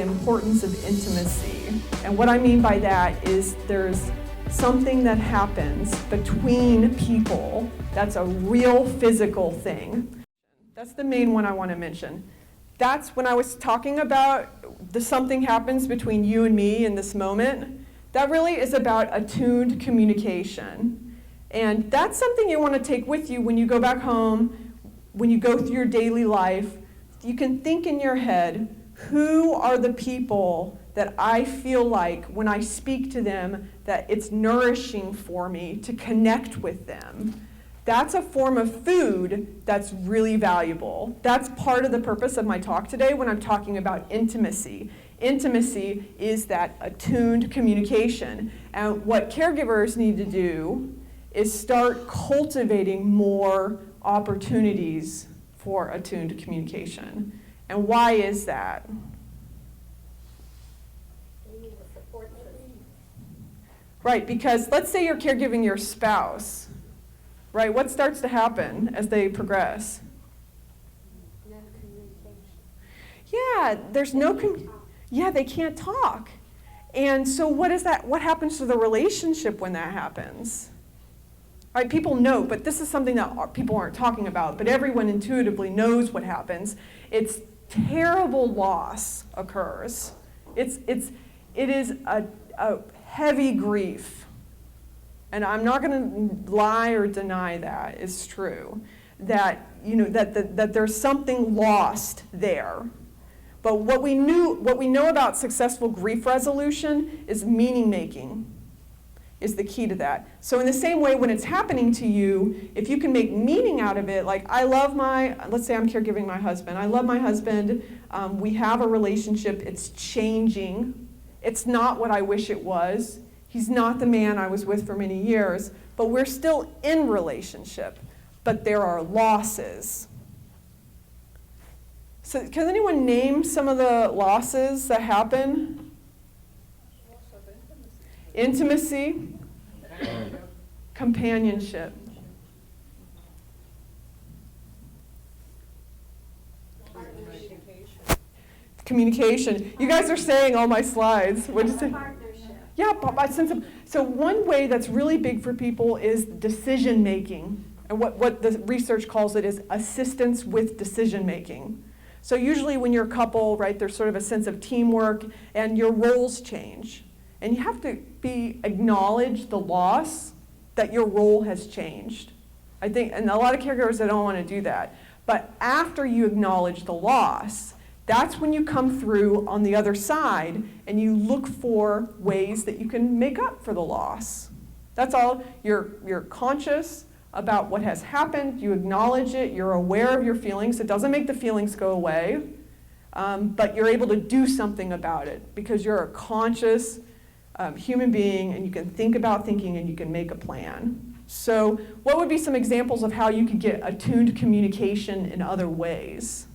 importance of intimacy. And what I mean by that is there's something that happens between people that's a real physical thing. That's the main one I want to mention. That's when I was talking about something happens between you and me in this moment. That really is about attuned communication. And that's something you want to take with you when you go back home, when you go through your daily life. You can think in your head, who are the people that I feel like when I speak to them that it's nourishing for me to connect with them. That's a form of food that's really valuable. That's part of the purpose of my talk today when I'm talking about intimacy. Intimacy is that attuned communication. And what caregivers need to do is start cultivating more opportunities for attuned communication. And why is that? Right, because let's say you're caregiving your spouse, right? What starts to happen as they progress? No communication. Yeah, there's no they can't talk. And so what is that? What happens to the relationship when that happens? Right, people know, but this is something that people aren't talking about, but everyone intuitively knows what happens. It's terrible loss occurs. It is a heavy grief. And I'm not going to lie or deny that. It's true. That, that there's something lost there. But what we know about successful grief resolution is meaning making is the key to that. So in the same way, when it's happening to you, if you can make meaning out of it, like let's say I'm caregiving my husband. I love my husband. We have a relationship. It's changing. It's not what I wish it was. He's not the man I was with for many years, but we're still in relationship. But there are losses. So can anyone name some of the losses that happen? Intimacy, companionship. Communication. You guys are saying all my slides. What did you say? Partnership. Yeah, my sense of. So one way that's really big for people is decision making, and what the research calls it is assistance with decision making. So usually when you're a couple, right, there's sort of a sense of teamwork, and your roles change. And you have to acknowledge the loss that your role has changed. I think, and a lot of caregivers, they don't want to do that. But after you acknowledge the loss, that's when you come through on the other side and you look for ways that you can make up for the loss. That's all. You're conscious about what has happened. You acknowledge it. You're aware of your feelings. It doesn't make the feelings go away, but you're able to do something about it because you're a conscious human being, and you can think about thinking, and you can make a plan. So what would be some examples of how you could get attuned communication in other ways?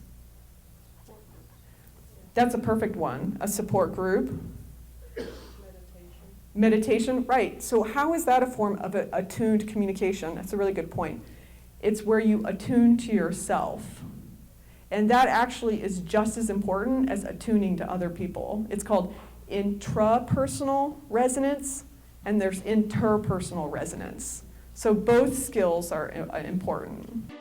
That's a perfect one. A support group. Meditation, right. So how is that a form of attuned communication? That's a really good point. It's where you attune to yourself. And that actually is just as important as attuning to other people. It's called intrapersonal resonance, and there's interpersonal resonance. So both skills are important.